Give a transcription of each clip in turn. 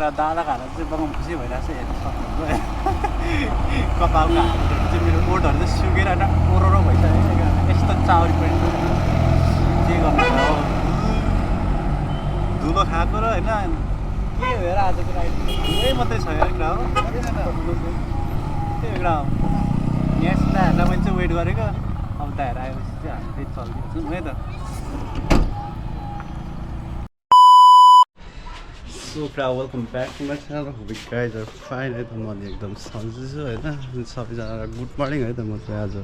एउटा दादाको हालत चाहिँ बगाउनु खुसी भइरहेको छ हेर्नु सक्नुहुन्छ कपालको हालत चाहिँ मेरो ओठहरू चाहिँ सुकेर ओरो भइसक्यो यस्तो चाउरी पनि के गर्नु धुलो खाएको र होइन के हेर आजको राइड धुलै मात्रै छ एउटा हो त्यो एउटा हो यहाँ सिधा हेर्दा मैले चाहिँ वेट गरेको अब दाएर आएपछि चाहिँ हामी फेरि चलिदिन्छौँ है त So welcome back to my channel. Hope you guys are fine. है त म एकदम सन्चै छु हैन सबैजनालाई गुड मर्निङ है त म चाहिँ आज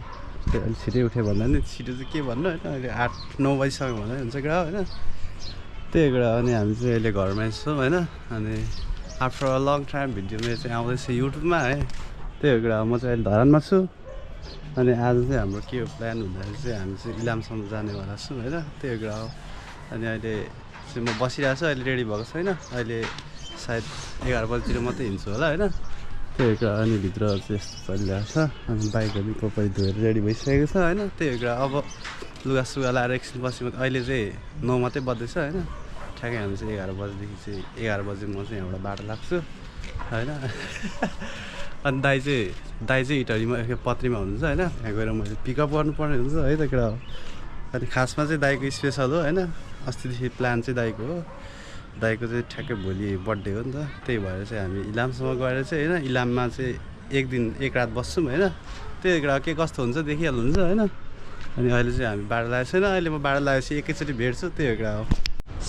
अलि छिटै उठेँ भन्दा नि छिटो चाहिँ के भन्नु हैन अहिले 8-9 बजिसक्यो भन्दा हुन्छ कुरा हैन त्यही कुरा अनि हामी चाहिँ अहिले घरमै छौँ हैन अनि after a long time video मेरो चाहिँ आउँदैछ युट्युबमा है त्यही कुरा म चाहिँ अहिले धरानमा छु अनि आज चाहिँ हाम्रो के हो प्लान भन्दाखेरि चाहिँ हामी चाहिँ इलामसम्म जानेवाला छौँ हैन त्यही कुरा हो अनि अहिले चाहिँ म बसिरहेको छु अहिले रेडी भएको छैन अहिले सायद 11 बजीतिर मात्रै हिँड्छु होला हैन त्यही कुरा अनि भित्र चाहिँ यस्तो चलिरहेको छ अनि बाइकहरू कपै धोएर रेडी भइसकेको छ हैन त्यही कुरा अब लुगासुगा लाएर एकछिन पछि अहिले चाहिँ 9 मात्रै बज्दैछ हैन ठ्याक्कै हामी चाहिँ 11 बजीदेखि चाहिँ 11 बजी म चाहिँ यहाँबाट बाटो लाग्छु हैन अनि दाइ चाहिँ इटरीमा पत्रीमा हुनुहुन्छ हैन त्यहाँ गएर मैले पिकअप गर्नुपर्ने हुन्छ है त कुरा हो अनि खासमा चाहिँ दाइको स्पेसल हो हैन अस्तिदेखि प्लान चाहिँ दाइको हो दाइको चाहिँ ठ्याक्कै भोलि बर्थडे हो नि त त्यही भएर चाहिँ हामी इलामसम्म गएर चाहिँ हैन इलाममा चाहिँ एक रात बस्छौँ हैन त्यही कुरा के कस्तो हुन्छ देखिहाल्नुहुन्छ हैन अनि अहिले चाहिँ हामी बाटो लागेको छैन अहिले म बाटो लागेपछि एकैचोटि भेट्छु त्यही कुरा हो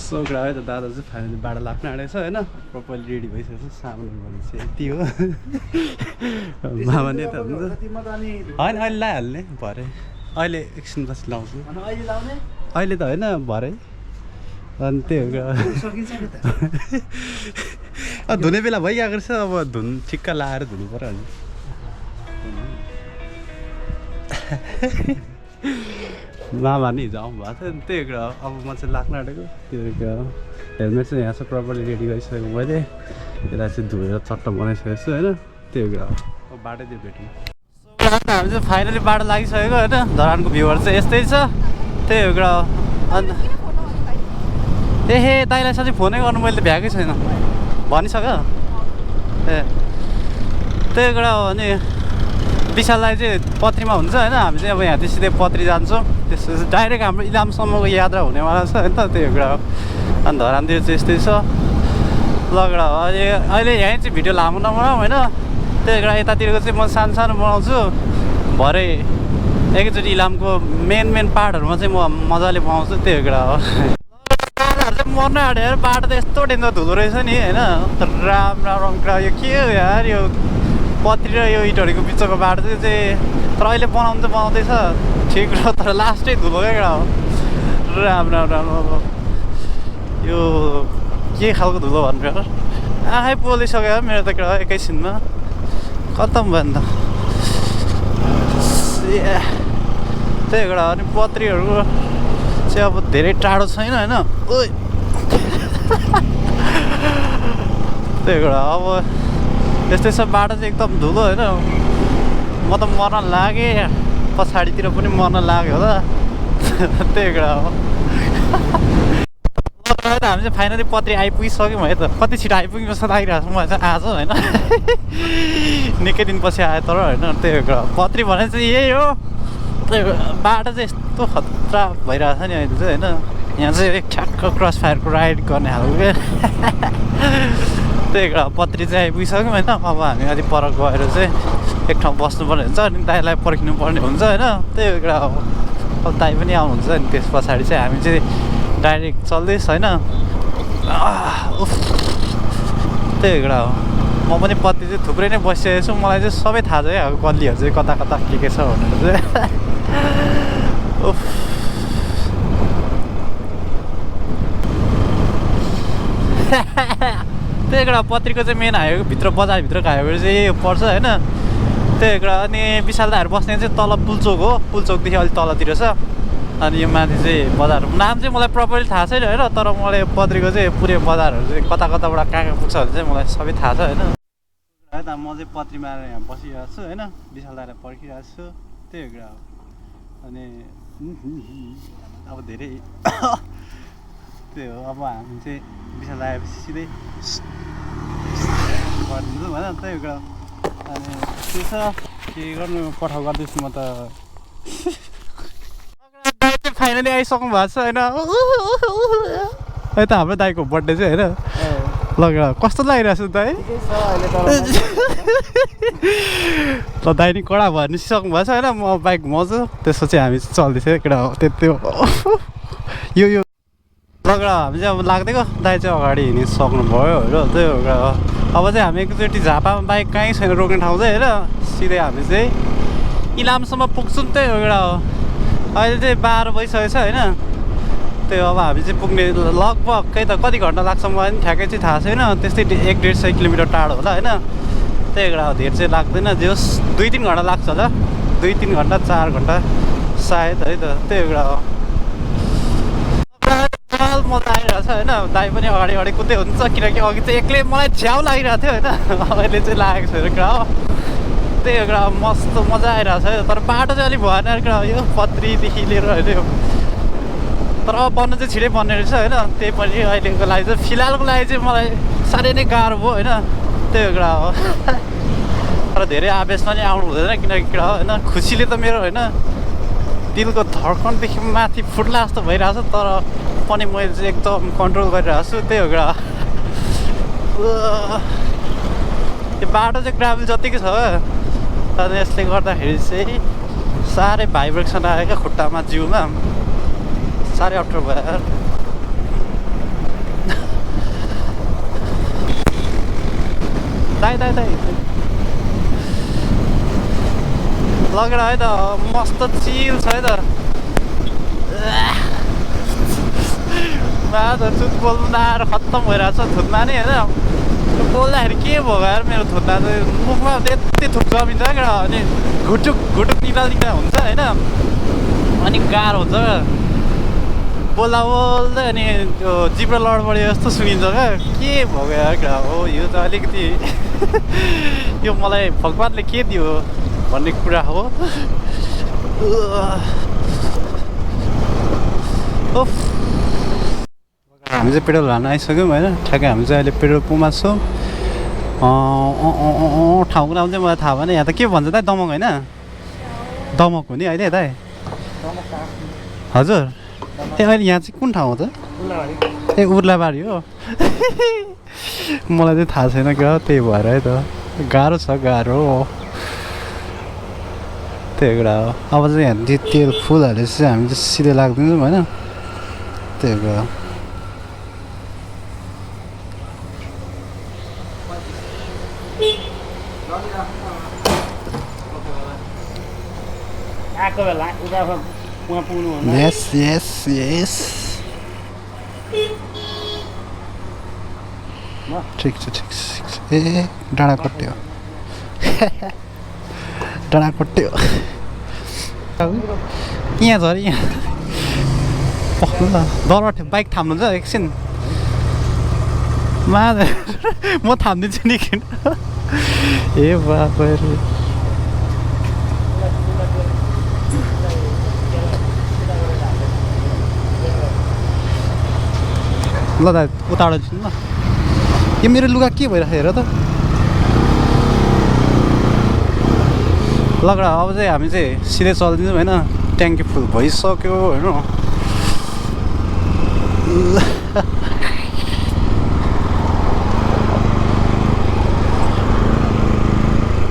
सो कुरा है त दादा चाहिँ फाइनली बाटो लाग्न आँटेको छ हैन प्रपरली रेडी भइसकेको छ सामान भने चाहिँ यति हो मामा नेता हुन्छ होइन अहिले लगाइहाल्ने भरे अहिले एकछिन पछि लाउँछु अहिले त होइन भरे अनि त्यही हो धुने बेला भइगएको रहेछ अब ठिक्क लाएर धुनु पर्यो अनि मामा नि हिजो आउनु भएको थियो नि त्यही कुरा अब म चाहिँ लाग्न आँटेको त्यो कुरा हेलमेट चाहिँ यहाँ चाहिँ प्रपरली रेडी गरिसकेको मैले यसलाई चाहिँ धोएर चट्ट बनाइसकेको छु होइन त्यही कुरा अब बाटोतिर भेटौँ हामी चाहिँ फाइनली बाटो लागिसकेको होइन धरानको भ्यूहरू चाहिँ यस्तै छ त्यही हो कुरा अन्त दाइलाई साँच्चै फोनै गर्नु मैले भ्याएकै छैन भनिसक्यो ए त्यही कुरा हो अनि विशाललाई चाहिँ पत्रीमा हुन्छ होइन हामी चाहिँ अब यहाँदेखि सिधै पत्री जान्छौँ त्यसपछि डाइरेक्ट हाम्रो इलामसम्मको यात्रा हुनेवाला छ होइन त त्यही कुरा हो अनि धरानतिर चाहिँ यस्तै छ लगडा हो अहिले यहीँ चाहिँ भिडियो लामो नबनाऊँ होइन त्यही कुरा यतातिरको चाहिँ म सानो सानो बनाउँछु भरे एकैचोटि इलामको मेन पार्टहरूमा चाहिँ म मजाले बनाउँछु त्यही कुरा हो मर्न आँट्यो बाटो त यस्तो डेन्जर धुलो रहेछ नि होइन राम कुरा यो के हो यार यो पत्री र यो इटहरूको बिचको बाटो चाहिँ तर अहिले बनाउनु चाहिँ बनाउँदैछ ठिक र तर लास्टै धुलोकै कुरा हो राम यो के खालको धुलो भन्नु आँखै पोलिसक्यो मेरो त कुरा एकैछिनमा खत्तम भयो नि त त्यही कुरा अनि पत्रीहरू चाहिँ अब धेरै टाढो छैन होइन त्यही कुरा अब यस्तै छ बाटो चाहिँ एकदम धुलो होइन म त मर्न लागेँ पछाडितिर पनि मर्न लाग्यो होला त्यही कुरा हो हामी चाहिँ फाइनली पत्री आइपुगिसक्यौँ है त कति छिटो आइपुग्यो जस्तो लागिरहेको छ मलाई चाहिँ आज होइन निकै दिनपछि आयो तर होइन त्यही कुरा पत्री भने चाहिँ यही हो त्यही बाटो चाहिँ यस्तो खतरा भइरहेको छ नि अहिले चाहिँ होइन यहाँ चाहिँ ठ्याक्क क्रस फायरको राइड गर्ने खालको क्या त्यही कुरा पत्री चाहिँ आइपुगिसक्यौँ होइन अब हामी अलिक पर गएर चाहिँ एक ठाउँ बस्नुपर्ने हुन्छ अनि दाइलाई पर्खिनु पर्ने हुन्छ होइन त्यही कुरा हो अब दाइ पनि आउनुहुन्छ अनि त्यस पछाडि चाहिँ हामी चाहिँ डाइरेक्ट चल्दैछ होइन त्यही कुरा हो म पनि पत्ती चाहिँ थुप्रै नै बसिसकेको छु मलाई चाहिँ सबै थाहा छ है अब गल्लीहरू चाहिँ कता के छ भनेर चाहिँ त्यही कुरा पत्रीको चाहिँ मेन हाइवे भित्र बजारभित्रको हाइवे चाहिँ यही पर्छ होइन त्यही कुरा अनि विशाल दाइहरू बस्ने चाहिँ तल पुलचोक हो पुलचोकदेखि अलिक तलतिर छ अनि यो माथि चाहिँ बजार नाम चाहिँ मलाई प्रपरली थाहा छैन होइन तर मलाई पत्रीको चाहिँ पुरै बजारहरू चाहिँ कताबाट कहाँ पुग्छ भने चाहिँ मलाई सबै थाहा छ होइन है त म चाहिँ पत्रीमा यहाँ बसिरहेको छु होइन विशाल दाइलाई पर्खिरहेको छु त्यही कुरा हो अनि अब धेरै त्यही हो अब हामी चाहिँ विशाल आएपछि सिधै भनिदिनु होइन त्यही कुरा अनि त्यसो के गर्नु पठाउ गर्दैछु म त फाइनली आइसक्नु भएको छ होइन है त हाम्रो दाइको बर्थडे चाहिँ होइन लगेर कस्तो लागिरहेको छ दाइ ल दाइ नि कडा भनिसक्नु भएको छ होइन म बाइक घुमाउँछु त्यसपछि हामी चल्दैछ केटा त्यति यो लगेर हामी चाहिँ अब लाग्दैको दाइ चाहिँ अगाडि हिँडिसक्नु भयो होइन त्यही हो अब चाहिँ हामी एकचोटि झापामा बाइक कहीँ छैन रोक्ने ठाउँ चाहिँ होइन सिधै हामी चाहिँ इलामसम्म पुग्छौँ त्यही हो हो अहिले चाहिँ 12 बजिसकेको छ होइन त्यही अब हामी चाहिँ पुग्ने लगभग कहीँ त कति घन्टा लाग्छ मलाई पनि ठ्याक्कै चाहिँ थाहा छैन त्यस्तै 1-1.5 किलोमिटर टाढो होला होइन त्यही भएर धेरै चाहिँ लाग्दैन जे होस् 2-3 घन्टा लाग्छ होला 2-3 घन्टा 4 घन्टा सायद है त त्यही भएर मजा आइरहेको छ होइन दाइ पनि अगाडि अगाडि कुद्दै हुन्छ किनकि अघि चाहिँ एक्लै मलाई झ्याउ लागिरहेको थियो होइन अहिले चाहिँ लागेको छैन कुरा हो त्यही कुरा मस्त मजा आइरहेको छ तर बाटो चाहिँ अलिक भएन कुरा यो पत्रीदेखि लिएर होइन तर अब बन्नु चाहिँ छिटै बन्ने रहेछ होइन त्यही पनि अहिलेको लागि चाहिँ फिलहालको लागि चाहिँ मलाई साह्रै नै गाह्रो भयो होइन त्यही कुरा हो तर धेरै आवेशमा नि आउनु हुँदैन किनकि कुरा हो होइन खुसीले त मेरो होइन दिलको धड्कनदेखि माथि फुट्ला जस्तो भइरहेको छ तर पनि मैले चाहिँ एकदम कन्ट्रोल गरिरहेको छु त्यही हो कुरा यो बाटो चाहिँ ग्राभल जतिकै छ तर यसले गर्दाखेरि चाहिँ साह्रै भाइब्रेसन आयो क्या खुट्टामा जिउमा साह्रै अप्ठ्यारो भयो दाइ लगेर है त मस्त चिल छ है त चुत बोल्नु नआएर खत्तम भइरहेको छ थुत्मा नि होइन बोल्दाखेरि के भयो यार मेरो थुत्मा चाहिँ मुखमा यति थुक जमिन्छ क्या अनि घुटुक निकाल्दा हुन्छ होइन अनि गाह्रो हुन्छ क्या बोल्दा बोल्दै अनि त्यो जिब्रो लडबडी जस्तो सुनिन्छ क्या के भयो यार क्या हो यो त अलिकति यो मलाई भगवान्ले के दियो भन्ने कुरा हो हामी चाहिँ पेट्रोल हाल्न आइसक्यौँ होइन ठ्याक्कै हामी चाहिँ अहिले पेट्रोल पम्पमा छौँ ठाउँको नाम चाहिँ मलाई थाहा भएन यहाँ त के भन्छ दाइ दमक होइन दमक हो नि अहिले दाइ हजुर ए अहिले यहाँ चाहिँ कुन ठाउँ हो त ए उर्लाबारी हो मलाई चाहिँ थाहा छैन क्या त्यही भएर है त गाह्रो छ गाह्रो त्यही कुरा हो अब चाहिँ यहाँ तेल फुल हालेपछि चाहिँ हामी चाहिँ सिधै लाग्दैछौँ होइन त्यही कुरा Yes. ठिक छ ए डाँडा कट्यो यहाँ झरी यहाँ दरबाट बाइक थाम्नुहुन्छ एकछिन म थामिदिन्छु नि किन ए बाबा ल दा उताबाट छिन् ल यो मेरो लुगा के भइरहेको हेर त लगडा अब चाहिँ हामी चाहिँ सिधै चल्दिन्छौँ होइन ट्याङ्की फुल भइसक्यो होइन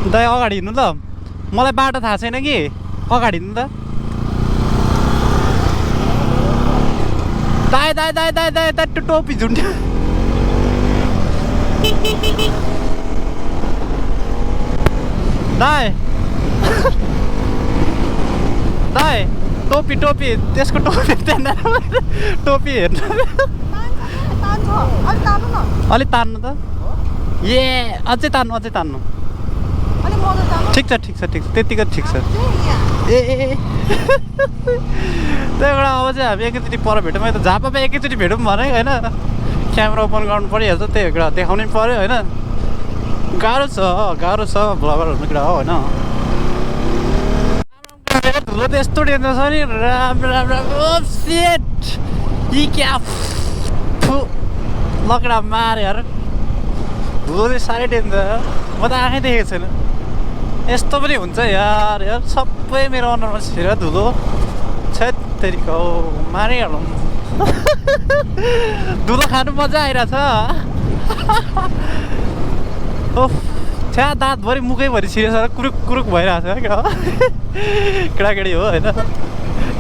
दाइ अगाडि हिँड्नु ल मलाई बाटो थाहा छैन कि अगाडि हिँड्नु त दाइ टोपी झुन्ड्यो दाइ टोपी त्यसको टोपी टोपी हेर्नु अलिक तान्नु त ए अझै तान्नु ठिक छ त्यतिको ठिक छ ए त्यही भएर अब चाहिँ हामी एकैचोटि पर भेटौँ है त झापामा एकैचोटि भेटौँ भने होइन क्यामेरा ओपन गर्नु परिहाल्छ त्यही कुरा देखाउनै पऱ्यो होइन गाह्रो छ भ्लगर हुने कुरा हो होइन धुलो त यस्तो डेन्जर छ नि राम सेट यी क्या लगडा मार यार धुलो चाहिँ साह्रै डेन्जर म त आँखै देखेको छैन यस्तो पनि हुन्छ यार यार सबै मेरो अनुहारमा छिरेर धुलो छेत्तेरिको मारिहालौँ धुलो खानु मजा आइरहेछ ओफ छ्या दाँतभरि मुखैभरि छिरेछ कुरुक कुरुक भइरहेको छ केटाकेटी हो होइन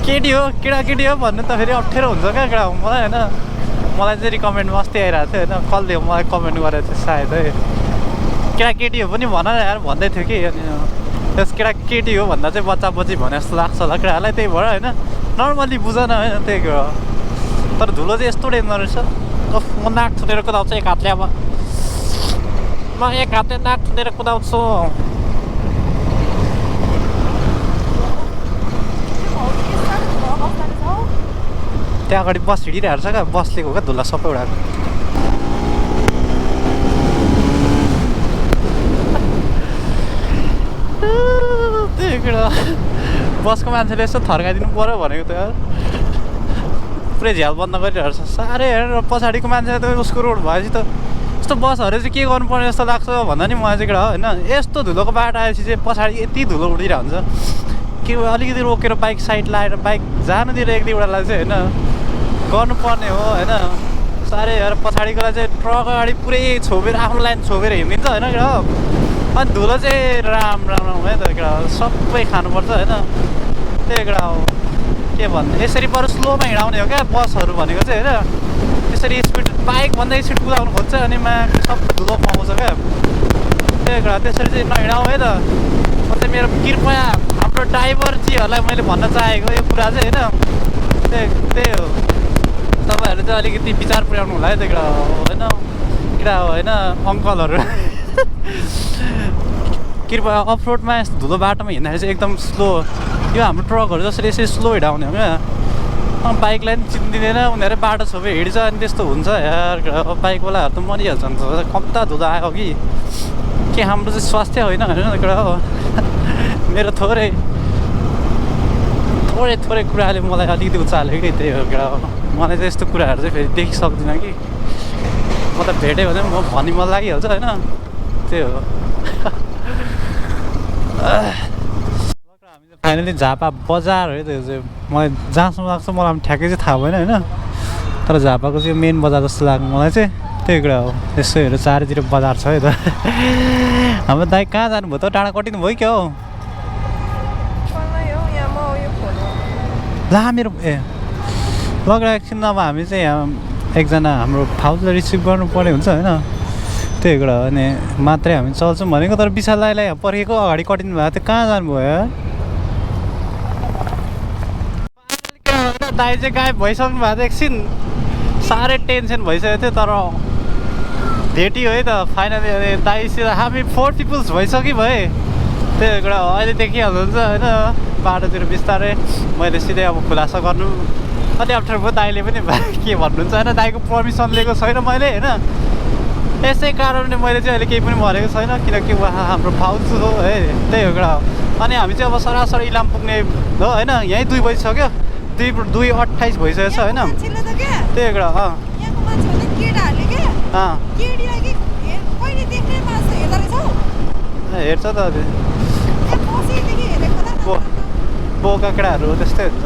केटी हो केटाकेटी हो भन्नु त फेरि अप्ठ्यारो हुन्छ क्या केटा मलाई होइन मलाई चाहिँ रिकमेन्डमा अस्ति आइरहेको थियो होइन कसले मलाई कमेन्ट गरेको थियो सायद है केटाकेटी हो पनि भन न यार भन्दै थियो कि अनि त्यस केटाकेटी हो भन्दा चाहिँ बच्चा बच्ची भने जस्तो लाग्छ होला केटालाई त्यही भएर होइन नर्मल्ली बुझ न होइन त्यही कुरो तर धुलो चाहिँ यस्तो डेन्जर रहेछ म नाक थुनेर कुदाउँछु एक हातले अब म एक हातले नाक थुनेर कुदाउँछु त्यहाँ अगाडि बस हिँडिरहेको छ क्या बसले हो क्या धुला सबै उडाएको त्यही कुरा बसको मान्छेले यसो थर्काइदिनु पऱ्यो भनेको त यार पुरै झ्याल बन्द गरिरहेको छ साह्रै हेरेर पछाडिको मान्छे त उसको रोड भएपछि त यस्तो बसहरू चाहिँ के गर्नुपर्ने जस्तो लाग्छ भन्दा नि मलाई चाहिँ होइन यस्तो धुलोको बाटो आएपछि चाहिँ पछाडि यति धुलो उडिरहेको हुन्छ के अलिकति रोकेर बाइक साइड लाएर बाइक जानुतिर एक दुईवटालाई चाहिँ होइन गर्नुपर्ने हो होइन साह्रै हेर पछाडिकोलाई चाहिँ ट्रक अगाडि पुरै छोपेर आफ्नो लाइन छोपेर हिँडिदिन्छ होइन केटा अनि धुलो चाहिँ राम है त केटा सबै खानुपर्छ होइन त्यही केटा हो के भन्ने यसरी बरु स्लोमा हिँडाउने हो क्या बसहरू भनेको चाहिँ होइन यसरी स्पिड बाइकभन्दा स्पिड कुदाउनु खोज्छ अनि सबै धुलो पाउँछ क्या त्यही कुरा त्यसरी चाहिँ नहिँडाउँ है त म चाहिँ मेरो कृपया हाम्रो ड्राइभरजीहरूलाई मैले भन्न चाहेको यो कुरा चाहिँ होइन त्यही हो तपाईँहरू चाहिँ अलिकति विचार पुर्याउनु होला है त्यो केटा होइन केटा हो होइन अङ्कलहरू कृपया अफ रोडमा यस्तो धुलो बाटोमा हिँड्दाखेरि चाहिँ एकदम स्लो यो हाम्रो ट्रकहरू जसरी यसरी स्लो हिँडाउने हो क्या बाइकलाई पनि चिन्दिँदैन उनीहरू बाटो छोपे हिँड्छ अनि त्यस्तो हुन्छ यार बाइकवालाहरू त मरिहाल्छ नि त कम्ता धुलो आयो कि के हाम्रो चाहिँ स्वास्थ्य होइन होइन कुरा हो मेरो थोरै कुराले मलाई अलिकति उचाल्यो कि त्यही हो कुरा हो मलाई चाहिँ यस्तो कुराहरू चाहिँ फेरि देखिसक्दिनँ कि म त भेट्यो भने म भनी मन लागिहाल्छ होइन त्यही हो हामी फाइनली झापा बजार है त्यो चाहिँ मलाई जहाँसम्म लाग्छ मलाई ठ्याक्कै चाहिँ थाहा भएन होइन तर झापाको चाहिँ मेन बजार जस्तो लाग्यो मलाई चाहिँ त्यही कुरा हो यसो हेरेर चारैतिर बजार छ है त हाम्रो दाइ कहाँ जानुभयो त डाँडा कटिनु भयो क्या हो ला मेरो ए लगेर एकछिन अब हामी चाहिँ यहाँ एकजना हाम्रो भाउजूलाई रिसिभ गर्नुपर्ने हुन्छ होइन त्यही कुरा हो अनि मात्रै हामी चल्छौँ भनेको तर विशाल दाइलाई पर्खेको अगाडि कटिनु भएको थियो कहाँ जानुभयो यार दाइ चाहिँ गायब भइसक्नु भएको थियो एकछिन साह्रै टेन्सन भइसकेको थियो तर भेटियो है त फाइनली अनि दाइसित हामी 4 पिपल्स भइसक्यो भए त्यही कुरा हो अहिले देखिहाल्नुहुन्छ होइन बाटोतिर बिस्तारै मैले सिधै अब खुलासा गर्नु अलि अप्ठ्यारो भयो दाइले पनि के भन्नुहुन्छ होइन दाइको पर्मिसन लिएको छैन मैले होइन यसै कारणले मैले चाहिँ अहिले केही पनि भनेको छैन किनकि उहाँ हाम्रो भाउजू हो है त्यही हो कुरा हो अनि हामी चाहिँ अब सरासर इलाम पुग्ने हो होइन यहीँ 2 बजिसक्यो 2:28 भइसकेको छ होइन त्यही कुरा हेर्छ त बोका केटाहरू त्यस्तै हुन्छ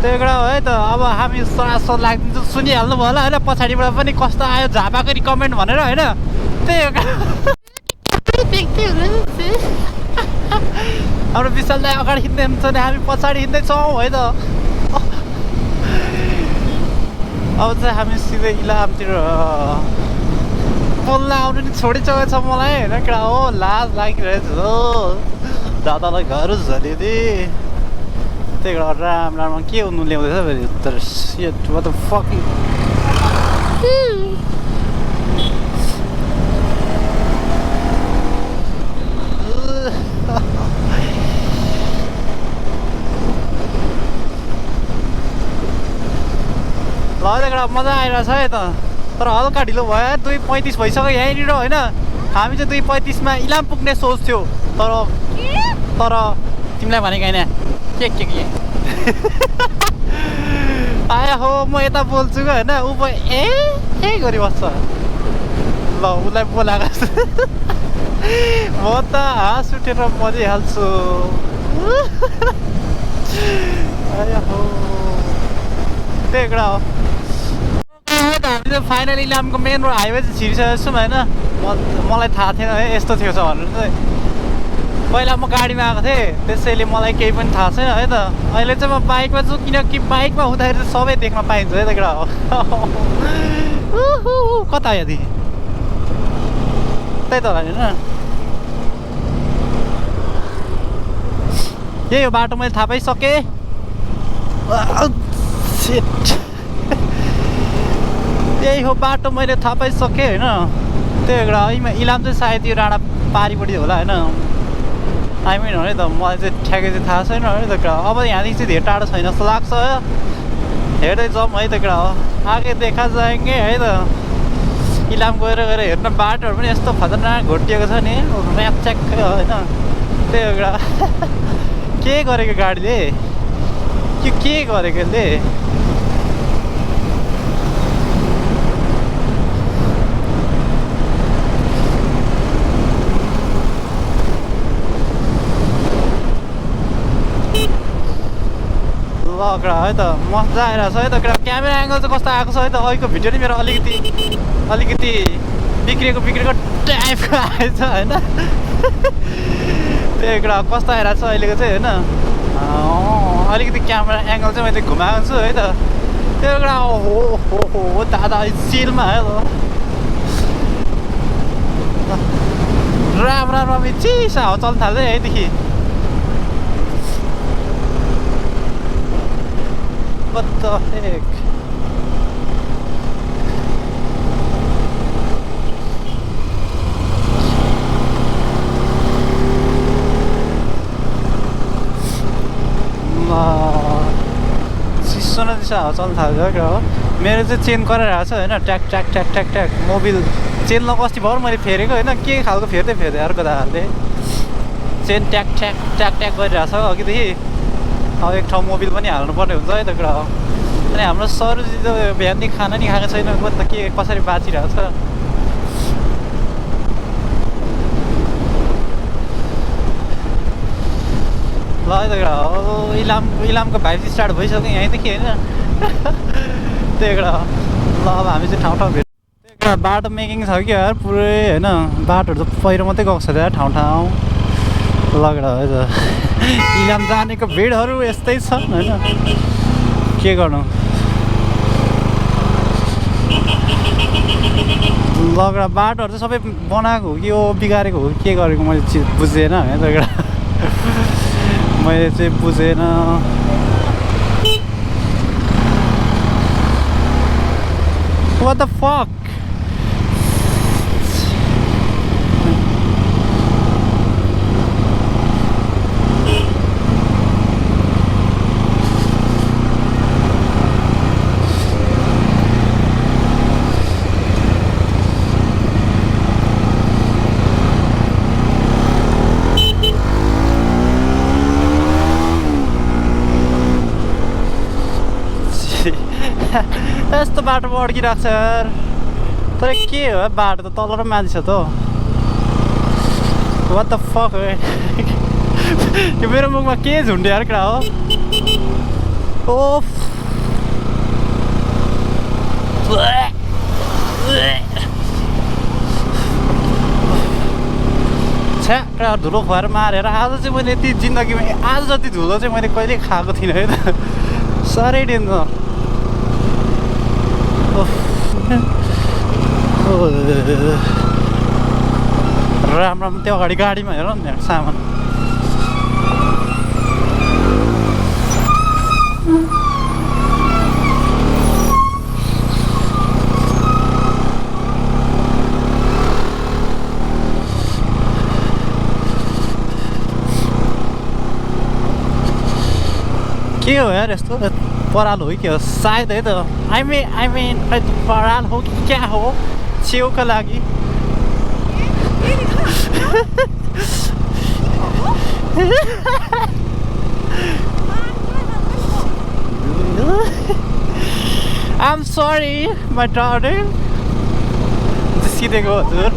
त्यही कुरा हो है त अब हामी सरासर लाग्दिन्छ सुनिहाल्नु भयो होला होइन पछाडिबाट पनि कस्तो आयो झापाको रिकमेन्ड भनेर होइन त्यही हो हाम्रो विशाल दाइ अगाडि हिँड्दै हुन्छ नि हामी पछाडि हिँड्दैछौँ है त अब चाहिँ हामी सिधै इलामतिर बोल्न आउनु नि छोडिसकेको छ मलाई होइन केटा हो लाज लागिरहेछ हो दादालाई घर झले त्यही कुरा राम राममा के हुनु ल्याउँदैछ फेरि तर सेट वाट द फकिङ ल मजा आइरहेछ है त तर हल्का ढिलो भयो 2:35 भइसक्यो यहीँनिर होइन हामी चाहिँ 2:35मा इलाम पुग्ने सोच थियो तर तिमीलाई भनेको होइन के आया हो म यता बोल्छु कि होइन ऊ ए गरिबस्छ ल उसलाई बोलाएको म त हाँस उठेर मरिहाल्छु हो त्यही एउटा हो हामी चाहिँ फाइनली इलामको मेन रोड हाइवे चाहिँ छिरिसकेको छौँ होइन मलाई थाहा थिएन है यस्तो थियो छ भनेर चाहिँ पहिला म गाडीमा आएको थिएँ त्यसैले मलाई केही पनि थाहा छैन है त अहिले चाहिँ म बाइकमा छु किनकि बाइकमा हुँदाखेरि चाहिँ सबै देख्न पाइन्छ है त एउटा हो कता यदि त्यही त होला नि होइन यही हो बाटो मैले थाहा पाइसकेँ यही हो बाटो मैले थाहा पाइसकेँ होइन त्यो एउटा इलाम चाहिँ सायद यो डाँडा पारिपट्टि होला होइन आई मिन हो नि त मलाई चाहिँ ठ्याक्कै चाहिँ थाहा छैन है त कुरा अब यहाँदेखि चाहिँ धेरै टाढो छैन जस्तो लाग्छ हेर्दै जाउँ है त कुरा हो आगे देखा जाएँगे है त इलाम गएर हेर्न बाटोहरू पनि यस्तो खतरनाक घोटिएको छ नि ऱ्यापच्याक होइन त्यही एउटा के गरेको गाडीले के गरेको यसले ल कडा है त मजा आइरहेको छ है त कडा क्यामेरा एङ्गल चाहिँ कस्तो आएको छ है त अहिलेको भिडियो नि मेरो अलिकति बिग्रेको टाइपको आएछ होइन त्यही कडा कस्तो आइरहेको छ अहिलेको चाहिँ होइन अलिकति क्यामेरा एङ्गल चाहिँ मैले घुमाएको छु है त त्यो कडा हो दादा चिलमा है ल राम्रो चिसा हावा चल्नु थाल्छ है यहाँदेखि What the heck? चिसो न चिसो हावा चल्नु थाल्छ क्या हो मेरो चाहिँ चेन कराइरहेको छ होइन ट्याक ट्याक ट्याक ट्याक ट्याक मोबिल चेन कस्ति भयो मैले फेरेको होइन के खालको फेर्दै अर्को दाले चेन ट्याक ट्याक ट्याक ट्याक गरिरहेको छ अघिदेखि अब एक ठाउँ मोबिल पनि हाल्नुपर्ने हुन्छ है त कुरा हो अनि हाम्रो सरुजी त बिहानदेखि खाना नि खाएको छैन त के कसरी बाँचिरहेको छ ल है त कुरा हो इलामको भाइब स्टार्ट भइसक्यो यहीँदेखि होइन त्यही कुरा हो ल अब हामी चाहिँ ठाउँ भेट त्यही बाटो मेकिङ छ कि यार पुरै होइन बाटोहरू त पहिरो मात्रै गएको छ यार ठाउँ लगेर है त इलाम जानेको भिडहरू यस्तै छन् होइन के गर्नु लगेर बाटोहरू चाहिँ सबै बनाएको हो कि यो बिगारेको हो के गरेको मैले बुझेन होइन त मैले चाहिँ बुझेन What the fuck? यस्तो बाटोमा अड्किरहेको छ यार तर के हो बाटो त तल र माथि छ त What the fuck यो मेरो मुखमा के झुन्ड्यो यार कडा हो ओफ छ्या कडा धुलो खुवाएर मारेर आज चाहिँ मैले यति जिन्दगीमा आज जति धुलो चाहिँ मैले कहिल्यै खाएको थिइनँ है त साह्रै डेन्जर राम्रो त्यो अगाडि गाडीमा हेर नि सामान के हो यार यस्तो पराल हो कि के हो सायद है त आई मिन पराल हो कि क्या हो छेउका लागि I'm sorry my darling निस्किदिएको हजुर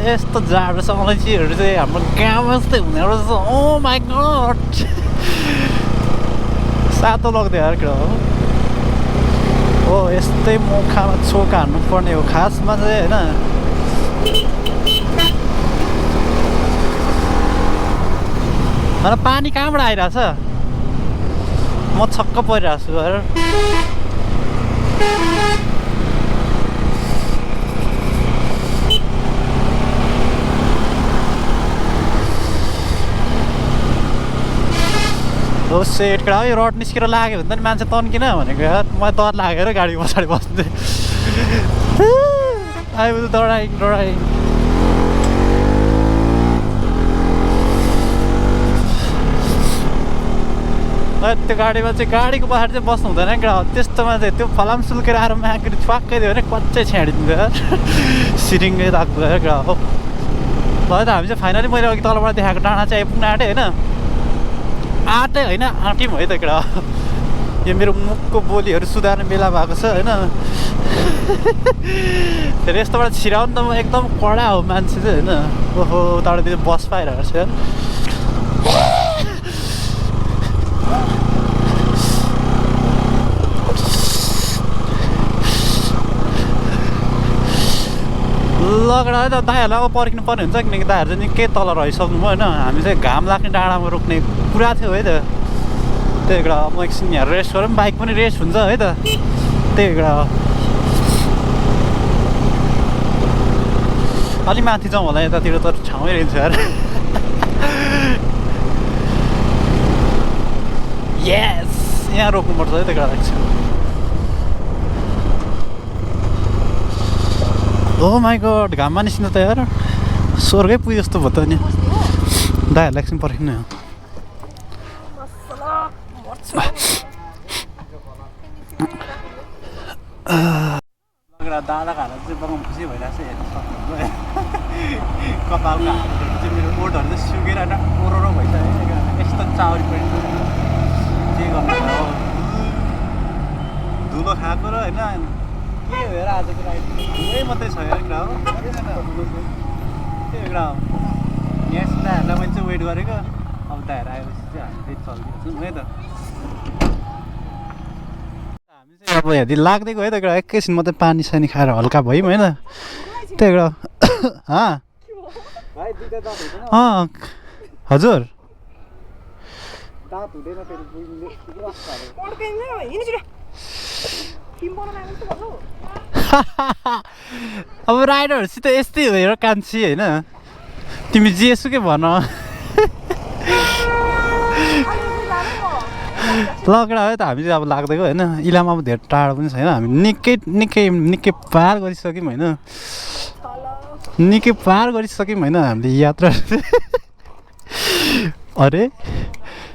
यस्तो जाडो छ अलैँचीहरू चाहिँ हाम्रो गाउँमा जस्तै हुने रहेछ ओ माई गड सातो लाग्दै यार हो हो यस्तै मुखामा चोक हान्नु पर्ने हो खासमा चाहिँ होइन तर पानी कहाँबाट आइरहेछ म छक्क परिरहेको छु यार हो सेट कडा यो रड निस्केर लाग्यो भने त मान्छे तन्किन भनेको यार मलाई डर लागेर गाडी पछाडि बस्दै आयो डराइ त्यो गाडीमा चाहिँ गाडीको पछाडि चाहिँ बस्नु हुँदैन क्या त्यस्तोमा चाहिँ त्यो फलाम सुल्केर आएर मागेर छ्वाक्कै दियो भने कच्चै छ्याडिदिन्छ यार सिरिङ्गै लाग्दो क्या हो ल त हामी चाहिँ फाइनली मैले अघि तलबाट देखाएको डाँडा चाहिँ आइपुग्न आँटेँ होइन आँटै होइन आँट्यौँ है त केटा यो मेरो मुखको बोलीहरू सुधार्ने बेला भएको छ होइन फेरि यस्तोबाट छिराउनु त म एकदम कडा हो मान्छे चाहिँ होइन ओहो उताबाट त्यो बस पाइरहेको छ लगडा है त दाइहरूलाई अब पर्खिनु पर्ने हुन्छ किनकि दाइहरू चाहिँ निकै तल रहिसक्नु भयो होइन हामी चाहिँ घाम लाग्ने डाँडामा रोक्ने कुरा थियो है त त्यही कुरा म एकछिन यहाँ रेस्ट गरौँ बाइक पनि रेस्ट हुन्छ है त त्यही कुरा अलि माथि जाउँ होला यतातिर त ठाउँै रहन्छ यार यस यहाँ रोक्नुपर्छ है त कुरा लाग्छ ओ माई गड घाममा निस्किनु त यार स्वर्गै पुग्यो जस्तो भयो त नि दाइहरूलाई एकछिन पर्खिनु दादा खाएर चाहिँ बगाउनु खुसी भइरहेको छ हेर्नु सक्नुहुन्छ कपालको हातहरू चाहिँ मेरो ओठहरू चाहिँ सुकेर ओरो भइसक्यो यस्तो चाउरी पनि के गर्नु धुलो खाएको र होइन के हो हेर आजको राइड धुलै मात्रै छ यार कुरा हो त्यही कुरा हो यहाँ दाइहरूलाई मैले चाहिँ वेट गरेको अब दाइहरू आएपछि चाहिँ हामी फेरि चलिदिन्छौँ है त हामी चाहिँ अब यदि लाग्दै गयो है त कुरा एकैछिन मात्रै पानी सानी खाएर हल्का भयौँ होइन त्यही कुरा हजुर अब राइडरहरूसित यस्तै हो हेर कान्छी होइन तिमी जेसुकै भन लगडा है त हामी चाहिँ अब लाग्दैको होइन इलाम अब धेरै टाढो पनि छैन हामी निकै पार गरिसक्यौँ होइन निकै पार गरिसक्यौँ होइन हामीले यात्रा अरे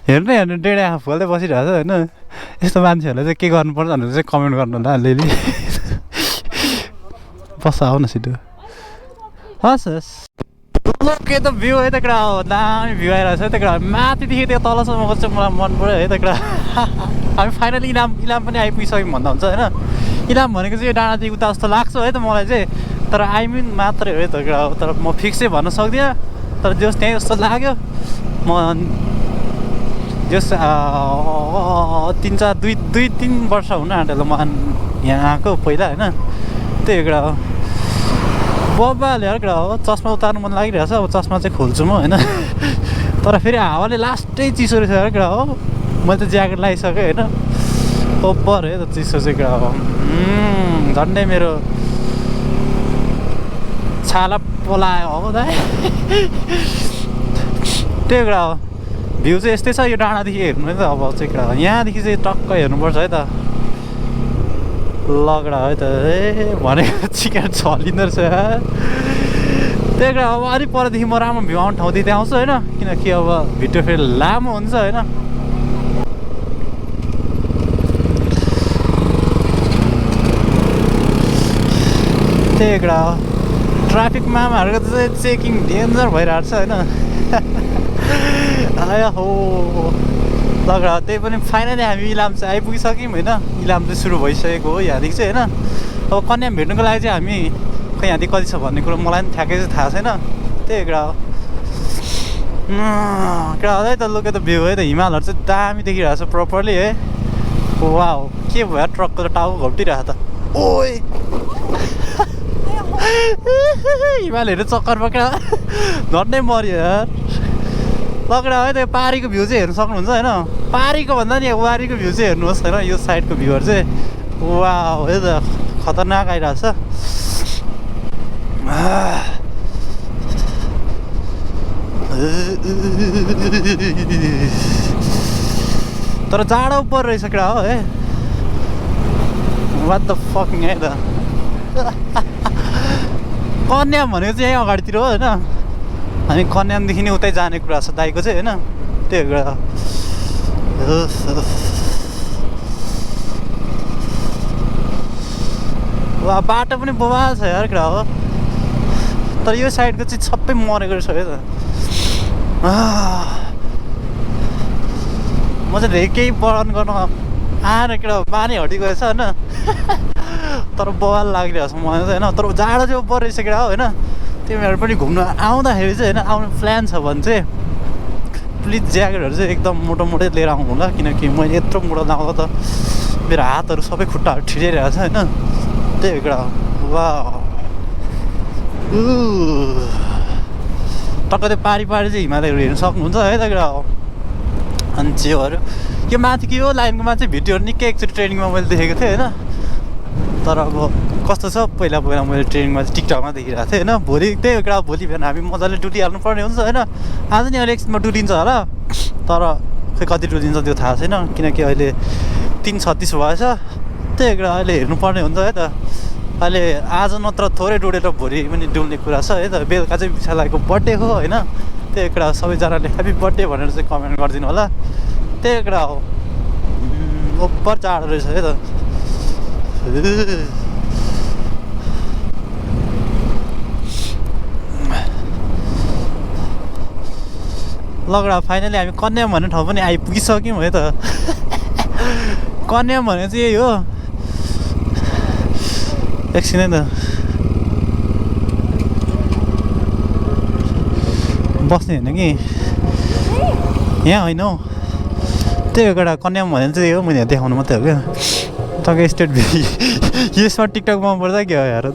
हेर्नु डेढा आँखा खोल्दै बसिरहेको छ होइन यस्तो मान्छेहरूलाई चाहिँ के गर्नुपर्छ भनेर चाहिँ कमेन्ट गर्नु होला अलिअलि बस आऊ न सिधो हस् हस् के त भ्यू है त कुरा हो दामी भ्यू आइरहेको छ है त कुरा माथिदेखि त्यो तलसम्मको चाहिँ मलाई मन पऱ्यो है त कुरा हामी फाइनली इलाम पनि आइपुगिसक्यौँ भन्दा हुन्छ होइन इलाम भनेको चाहिँ यो डाँडादेखि उता जस्तो लाग्छ है त मलाई चाहिँ तर आइमिन मात्रै हो है त कुरा हो तर म फिक्सै भन्न सक्दिनँ तर जस त्यहीँ जस्तो लाग्यो म जस 2-3 वर्ष हुन आँटेको म यहाँ आएको पहिला होइन त्यही कुरा हो बब्बाले यार कुरा हो चस्मा उतार्नु मन लागिरहेछ अब चस्मा चाहिँ खोल्छु म होइन तर फेरि हावाले लास्टै चिसो रहेछ यार कुरा हो मैले त ज्याकेट लगाइसकेँ होइन ओभर है त चिसो चाहिँ कुरा हो झन्डै मेरो छाला पोलायो हो दाइ त्यही कुरा हो भ्यू चाहिँ यस्तै छ यो डाँडादेखि हेर्नु है त अब चाहिँ कुरा हो यहाँदेखि चाहिँ टक्क हेर्नुपर्छ है त लगडा है त ए भनेको चिकन छलिँदो रहेछ त्यही कुरा अब अलिक परदेखि म राम्रो भ्यू आउने ठाउँदेखि त्यहाँ आउँछु होइन किनकि अब भिडियो फेरि लामो हुन्छ होइन त्यही कुरा हो ट्राफिक मामाहरूको चाहिँ चेकिङ डेन्जर भइरहेको छ होइन आया हो लगडा त्यही पनि फाइनली हामी इलाम चाहिँ आइपुगिसक्यौँ होइन इलाम चाहिँ सुरु भइसकेको हो यहाँदेखि चाहिँ होइन अब कन्याम भेट्नुको लागि चाहिँ हामी खै यहाँदेखि कति छ भन्ने कुरो मलाई पनि ठ्याक्कै चाहिँ थाहा छैन त्यही कुरा हो क्या है त लुक त भ्यू है त हिमालहरू चाहिँ दामी देखिरहेको छ प्रपरली है वाउ के भयो ट्रकको त टाउको घोप्टिरहेको त ओइ हिमालहरू चक्करमा क्या झट्टै मऱ्यो यार लकडा है त पारीको भ्यू चाहिँ हेर्नु सक्नुहुन्छ होइन पारीको भन्दा नि वारीको भ्यू चाहिँ हेर्नुहोस् होइन यो साइडको भ्यूहरू चाहिँ वाउ है त खतरनाक आइरहेको छ तर जाडो उपर रहेछ क्या हो है वाट द फकिङ है त कन्याम भनेको चाहिँ यहीँ अगाडितिर हो होइन हामी कन्यामदेखि नै उतै जाने कुरा छ दाइको चाहिँ होइन त्यही कुरा वा बाटो पनि बवाल छ यार कुरा हो तर यो साइडको चाहिँ सबै मरेको रहेछ है त म चाहिँ केही वर्णन गर्न आएर केटा पानी हटिगएछ होइन तर बवाल लागिरहेको छ मलाई चाहिँ होइन तर जाडो चाहिँ उपर रहेछ केटा हो होइन तिमीहरू पनि घुम्नु आउँदाखेरि चाहिँ होइन आउने प्लान छ भने चाहिँ प्लिज ज्याकेटहरू चाहिँ एकदम मोटो मोटै लिएर आउनु होला किनकि मैले यत्रो मोटो लगाउँदा त मेरो हातहरू सबै खुट्टाहरू ठिरिरहेको छ होइन त्यही कुरा वा टक्क त्यो पारी पारी चाहिँ हिमालयहरू हेर्नु सक्नुहुन्छ है त कुरा हो अनि चेउहरू यो माथि के हो लाइनको माथि भिडियोहरू निकै एकचोटि ट्रेनिङमा मैले देखेको थिएँ होइन तर अब कस्तो छ पहिला पहिला मैले ट्रेनिङमा चाहिँ टिकटकमा देखिरहेको थिएँ होइन भोलि त्यही कुरा भोलि बिहान हामी मजाले डुलिहाल्नु पर्ने हुन्छ होइन आज नि अहिले एकछिनमा डुलिन्छ होला तर खै कति डुलिन्छ त्यो थाहा छैन किनकि अहिले 3:36 भएछ त्यही कुरा अहिले हेर्नुपर्ने हुन्छ है त अहिले आज नत्र थोरै डुलेर भोलि पनि डुल्ने कुरा छ है त बेलुका चाहिँ विशालाको बर्थडे हो होइन त्यही कुरा सबैजनाले ह्याप्पी बर्थडे भनेर चाहिँ कमेन्ट गरिदिनु होला त्यही कुरा हो ओभर चाँडो रहेछ है त लगडा फाइनली हामी कन्याम भन्ने ठाउँ पनि आइपुगिसक्यौँ है त कन्याम भने चाहिँ यही हो एकछिन है त बस्ने होइन कि यहाँ होइन हौ त्यही हो एउटा कन्याम भने चाहिँ यही हो मैले देखाउनु मात्रै हो क्या तपाईँको स्टेट यसमा टिकटक मन पर्दा के हो यार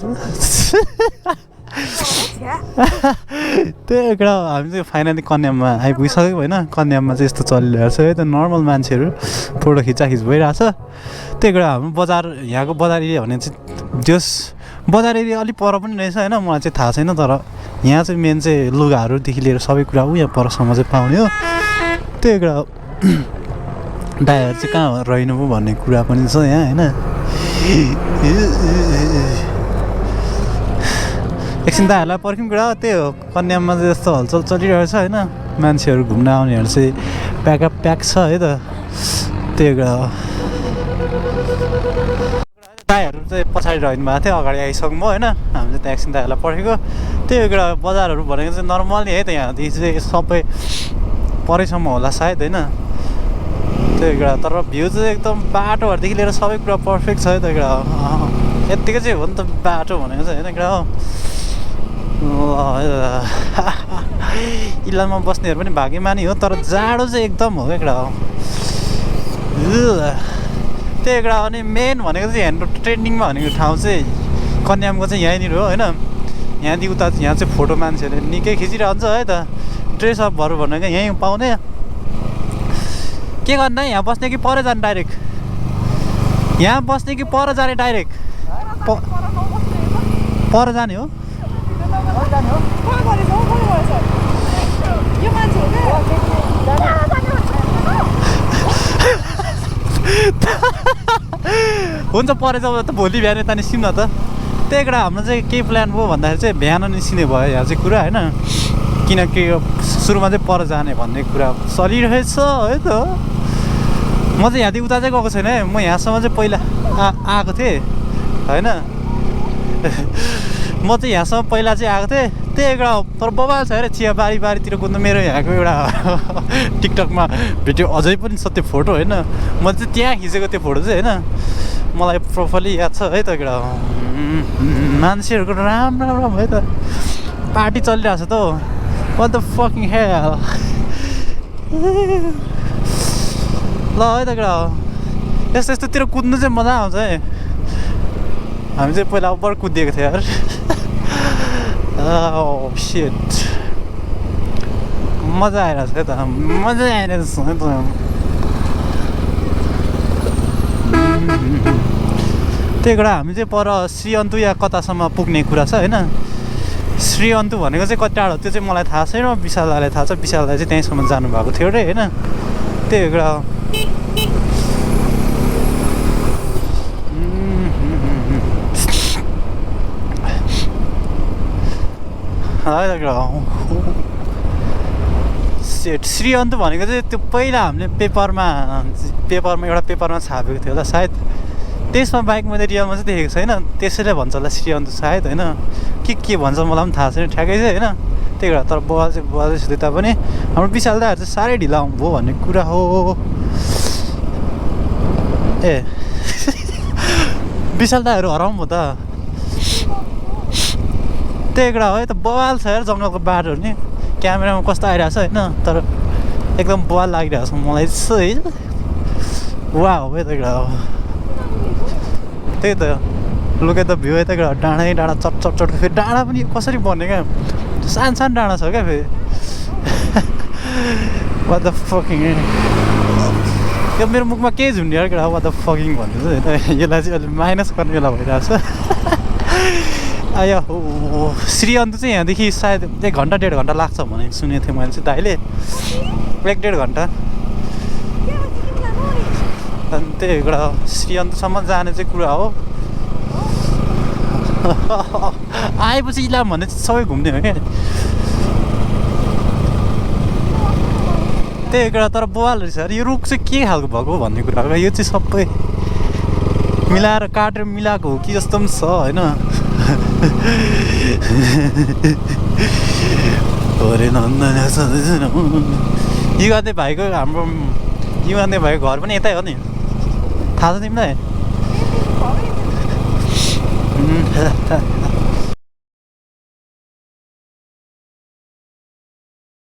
त्यही एउटा हामी चाहिँ फाइनली कन्याममा आइपुगिसक्यौँ होइन कन्याममा चाहिँ यस्तो चलिरहेको छ है त नर्मल मान्छेहरू फोटो खिचाखिच भइरहेछ त्यही कुरा हाम्रो बजार यहाँको बजार एरिया भने चाहिँ त्यस बजार एरिया अलिक पर पनि रहेछ होइन मलाई चाहिँ थाहा छैन तर यहाँ चाहिँ मेन चाहिँ लुगाहरूदेखि लिएर सबै कुरा यहाँ परसम्म चाहिँ पाउने हो त्यही कुरा दाइहरू चाहिँ कहाँ रहेनु पो भन्ने कुरा पनि छ यहाँ होइन एकछिन दाइहरूलाई पर्ख्यौँ कुरा त्यही हो कन्याममा चाहिँ यस्तो हलचल चलिरहेको छ होइन मान्छेहरू घुम्न आउनेहरू चाहिँ प्याक छ है त त्यही कुरा हो दाइहरू चाहिँ पछाडि रहनु भएको थियो अगाडि आइसक्नु भयो होइन हामी चाहिँ त्यहाँ एकछिन दाइहरूलाई पर्खेको त्यही कुरा बजारहरू भनेको चाहिँ नर्मली है त यहाँदेखि चाहिँ सबै परैसम्म होला सायद होइन त्यही कुरा तर भ्यू चाहिँ एकदम बाटोहरूदेखि लिएर सबै कुरा पर्फेक्ट छ है त कुरा यत्तिकै चाहिँ हो नि त बाटो भनेको चाहिँ होइन कुरा हो इलाममा बस्नेहरू पनि भाग्यमानी हो तर जाडो चाहिँ एकदम हो क्या कुरा हो त्यही कुरा अनि मेन भनेको चाहिँ हाम्रो ट्रेन्डिङमा भनेको ठाउँ चाहिँ कन्यामको चाहिँ यहीँनिर हो होइन यहाँदेखि उता यहाँ चाहिँ फोटो मान्छेहरूले निकै खिचिरहन्छ है त ड्रेसअपहरू भनेको यहीँ पाउने के गर्नु यहाँ बस्ने कि पर जाने डाइरेक्ट यहाँ बस्ने कि पर जाने डाइरेक्ट पर जाने हो हुन्छ परे जब त भोलि बिहान यता निस्किउँ न त त्यही कुरा हाम्रो चाहिँ केही प्लान भयो भन्दाखेरि चाहिँ बिहान निस्किने भयो यहाँ चाहिँ कुरा होइन किनकि सुरुमा चाहिँ पर जाने भन्ने कुरा चलिरहेछ है त म चाहिँ यहाँदेखि उता चाहिँ गएको छैन है म यहाँसम्म चाहिँ पहिला आएको थिएँ होइन म चाहिँ यहाँसम्म पहिला चाहिँ आएको थिएँ त्यही एउटा तर बबाल छ अरे चिया बारीतिर कुद्नु मेरो यहाँको एउटा टिकटकमा भिडियो अझै पनि छ त्यो फोटो होइन म चाहिँ त्यहाँ खिचेको त्यो फोटो चाहिँ होइन मलाई प्रोपरली याद छ है त एउटा मान्छेहरूको राम्रो भयो त पार्टी चलिरहेको छ त what the fucking hell ल है त केटा यस्तो यस्तोतिर कुद्नु चाहिँ मजा आउँछ है हामी चाहिँ पहिला अब्बर कुदिएको थियो यार सिट मजा आइरहेछ है त मजा आइरहेछ है त त्यही कुरा हामी चाहिँ पर श्रीअन्तु या कतासम्म पुग्ने कुरा छ होइन श्रीअन्तु भनेको चाहिँ कति टाढो त्यो चाहिँ मलाई थाहा छैन विशाल दाइलाई थाहा छ विशाल दाइ चाहिँ त्यहीँसम्म जानुभएको थियो अरे होइन त्यही कुरा सेट श्रीअन्तु भनेको चाहिँ त्यो पहिला हामीले पेपरमा एउटा पेपरमा छापेको थियो होला सायद त्यसमा बाइक मैले रियलमा चाहिँ देखेको छैन त्यसैले भन्छ होला श्रीअन्तु सायद होइन के भन्छ मलाई पनि थाहा छैन ठ्याक्कै चाहिँ होइन त्यही भएर तर बुवा चाहिँ सोधे तापनि हाम्रो विशाल दाइहरू चाहिँ साह्रै ढिला भयो भन्ने कुरा हो ए विशाल दाइहरू हराउँ भयो त त्यही कुरा हो है त बवाल छ यार जङ्गलको बाटोहरू नि क्यामेरामा कस्तो आइरहेको छ होइन तर एकदम बवाल लागिरहेको छ मलाई चाहिँ है वा हो है त कुरा हो त्यही त लुके त भ्यू है त कुरा डाँडै डाँडा चट फेरि डाँडा पनि कसरी बन्ने क्या सानो डाँडा छ क्या फेरि वाट द फकिङ यो मेरो मुखमा केही झुन्डियो क्या वाट द फकिङ भन्नु चाहिँ होइन यसलाई चाहिँ अलिक माइनस गर्ने बेला भइरहेको छ आयो श्रीअन्तु चाहिँ यहाँदेखि सायद 1 घन्टा 1.5 घन्टा लाग्छ भने सुनेको थिएँ मैले चाहिँ दाइले 1-1.5 घन्टा अनि त्यही एउटा श्रीअन्तुसम्म जाने चाहिँ कुरा हो आएपछि इलाम भन्ने चाहिँ सबै घुम्ने हो क्या त्यही कुरा तर बवाल रहेछ यो रुख चाहिँ के खालको भएको भन्ने कुरा हो यो चाहिँ सबै मिलाएर काटेर मिलाएको हो कि जस्तो पनि छ होइन युगान्ते भाइको हाम्रो युगान्ते भाइको घर पनि यतै हो नि थाहा छ तिमीलाई